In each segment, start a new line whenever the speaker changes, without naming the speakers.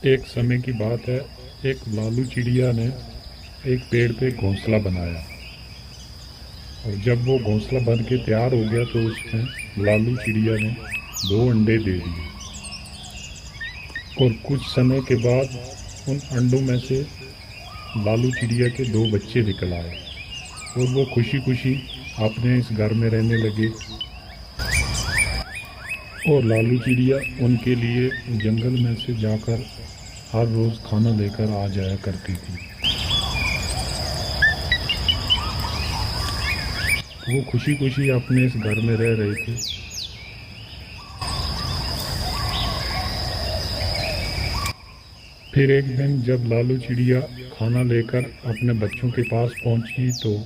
एक समय की बात है। एक लालू चिड़िया ने एक पेड़ पे घोंसला बनाया और जब वो घोंसला बन के तैयार हो गया तो उसमें लालू चिड़िया ने 2 अंडे दे दिए। और कुछ समय के बाद उन अंडों में से लालू चिड़िया के 2 बच्चे निकल आए और वो खुशी खुशी अपने इस घर में रहने लगे। और लालू चिड़िया उनके लिए जंगल में से जाकर हर रोज़ खाना लेकर आ जाया करती थी। वो खुशी खुशी अपने इस घर में रह रहे थे। फिर एक दिन जब लालू चिड़िया खाना लेकर अपने बच्चों के पास पहुंची तो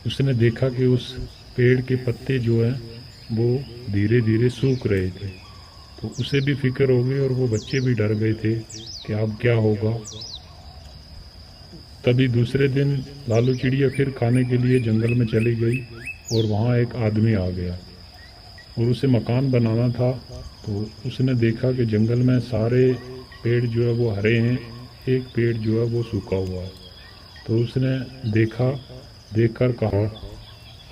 उसने देखा कि उस पेड़ के पत्ते जो हैं वो धीरे धीरे सूख रहे थे। तो उसे भी फिक्र हो गई और वो बच्चे भी डर गए थे कि अब क्या होगा। तभी दूसरे दिन लालू चिड़िया फिर खाने के लिए जंगल में चली गई और वहाँ एक आदमी आ गया और उसे मकान बनाना था। तो उसने देखा कि जंगल में सारे पेड़ जो है वो हरे हैं, एक पेड़ जो है वो सूखा हुआ है। तो उसने देखकर कहा,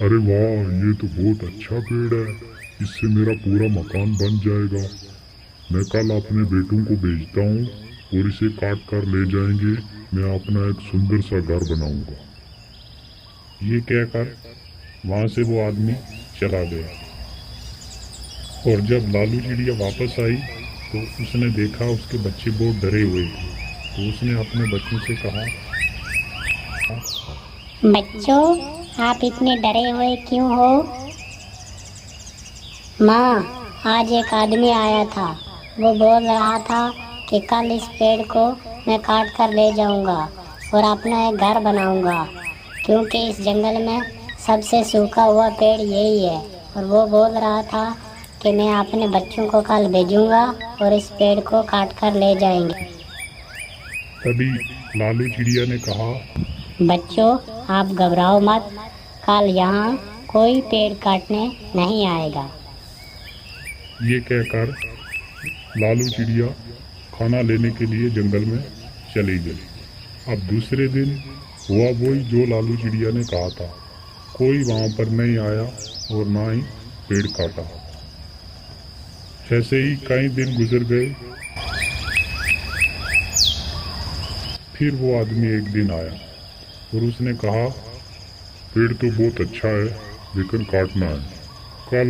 अरे वाह, ये तो बहुत अच्छा पेड़ है। इससे मेरा पूरा मकान बन जाएगा। मैं कल अपने बेटों को भेजता हूँ और इसे काट कर ले जाएंगे। मैं अपना एक सुंदर सा घर बनाऊंगा।
ये कहकर वहाँ से वो आदमी चला गया। और जब लालू चिड़िया वापस आई तो उसने देखा उसके बच्चे बहुत डरे हुए थे। तो उसने अपने बच्चों से कहा,
बच्चों, आप इतने डरे हुए क्यों हो? माँ, आज एक आदमी आया था। वो बोल रहा था कि कल इस पेड़ को मैं काट कर ले जाऊंगा और अपना एक घर बनाऊंगा, क्योंकि इस जंगल में सबसे सूखा हुआ पेड़ यही है। और वो बोल रहा था कि मैं अपने बच्चों को कल भेजूंगा और इस पेड़ को काट कर ले जाएंगे।
तभी लालू चिड़िया ने कहा,
बच्चों, आप घबराओ मत। कल यहाँ कोई पेड़ काटने नहीं आएगा।
ये कहकर लालू चिड़िया खाना लेने के लिए जंगल में चली गई। अब दूसरे दिन हुआ वही जो लालू चिड़िया ने कहा था। कोई वहाँ पर नहीं आया और ना ही पेड़ काटा। ऐसे ही कई दिन गुजर गए। फिर वो आदमी एक दिन आया और उसने कहा,
पेड़ तो बहुत अच्छा है, लेकिन काटना है। कल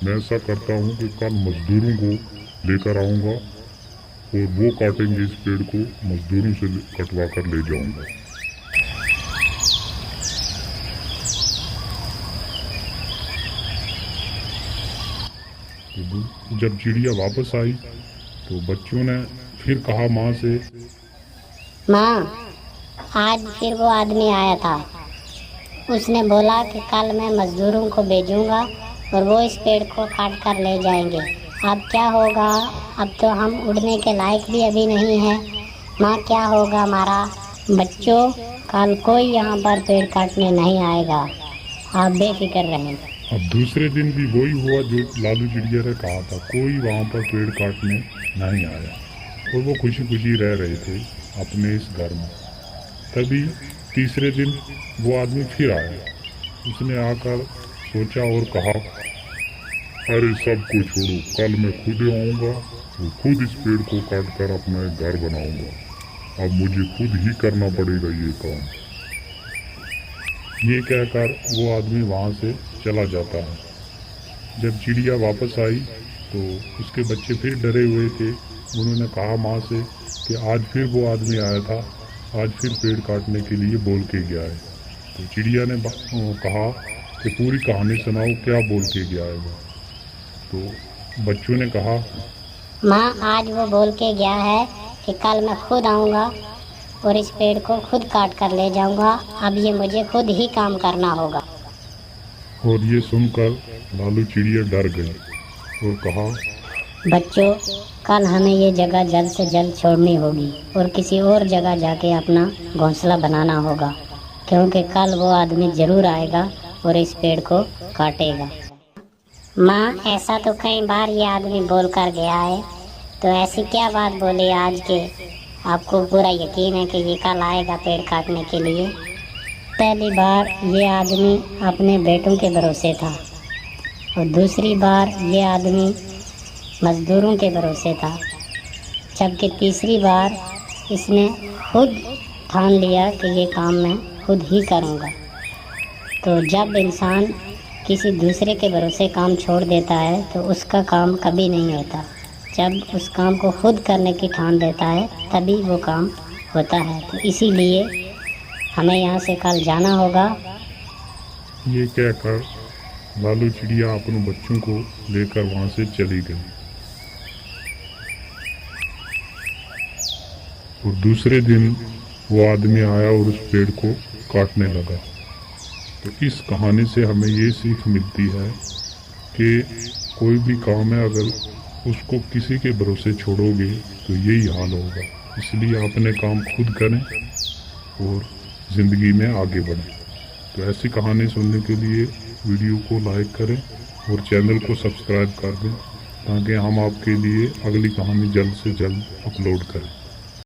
मैं ऐसा करता हूँ कि कल मजदूरों को लेकर आऊँगा और वो काटेंगे इस पेड़ को। मजदूरों से कटवा कर ले जाऊँगा।
तो जब चिड़िया वापस आई तो बच्चों ने फिर कहा माँ से,
माँ, आज फिर वो आदमी आया था। उसने बोला कि कल मैं मजदूरों को भेजूंगा और वो इस पेड़ को काट कर ले जाएंगे। अब क्या होगा? अब तो हम उड़ने के लायक भी अभी नहीं है। माँ, क्या होगा हमारा? बच्चों, कल कोई यहाँ पर पेड़ काटने नहीं आएगा। आप बेफिक्र रहें।
अब दूसरे दिन भी वही हुआ जो लालू चिड़िया ने कहा था। कोई वहाँ पर पेड़ काटने नहीं आया और वो खुशी खुशी रह रहे थे अपने इस घर में। तभी तीसरे दिन वो आदमी फिर आया। उसने आकर सोचा और कहा,
अरे सबको छोड़ो, कल मैं खुद आऊँगा और खुद इस पेड़ को काट कर अपना एक घर बनाऊँगा। अब मुझे खुद ही करना पड़ेगा ये काम।
ये कहकर वो आदमी वहाँ से चला जाता है। जब चिड़िया वापस आई तो उसके बच्चे फिर डरे हुए थे। उन्होंने कहा माँ से कि आज फिर वो आदमी आया था, आज फिर पेड़ काटने के लिए बोल के गया है। तो चिड़िया ने कहा कि पूरी कहानी सुनाओ, क्या बोल के गया है वो। तो बच्चों ने कहा,
माँ, आज वो बोल के गया है कि कल मैं खुद आऊँगा और इस पेड़ को खुद काट कर ले जाऊँगा। अब ये मुझे खुद ही काम करना होगा।
और ये सुनकर लालू चिड़िया डर गई और कहा,
बच्चों, कल हमें ये जगह जल्द से जल्द छोड़नी होगी और किसी और जगह जाके अपना घोंसला बनाना होगा, क्योंकि कल वो आदमी ज़रूर आएगा और इस पेड़ को काटेगा। माँ, ऐसा तो कई बार ये आदमी बोल कर गया है, तो ऐसी क्या बात बोली आज के आपको पूरा यकीन है कि ये कल आएगा पेड़ काटने के लिए। पहली बार ये आदमी अपने बेटों के भरोसे था और दूसरी बार ये आदमी मज़दूरों के भरोसे था, जबकि तीसरी बार इसने खुद ठान लिया कि ये काम मैं खुद ही करूँगा। तो जब इंसान किसी दूसरे के भरोसे काम छोड़ देता है तो उसका काम कभी नहीं होता। जब उस काम को खुद करने की ठान देता है तभी वो काम होता है। तो इसीलिए हमें यहाँ से कल जाना होगा।
ये कहकर लालू चिड़िया अपने बच्चों को लेकर वहाँ से चली गई और दूसरे दिन वो आदमी आया और उस पेड़ को काटने लगा। तो इस कहानी से हमें ये सीख मिलती है कि कोई भी काम है अगर उसको किसी के भरोसे छोड़ोगे तो यही हाल होगा। इसलिए अपने काम खुद करें और ज़िंदगी में आगे बढ़ें। तो ऐसी कहानी सुनने के लिए वीडियो को लाइक करें और चैनल को सब्सक्राइब कर दें ताकि हम आपके लिए अगली कहानी जल्द से जल्द अपलोड करें।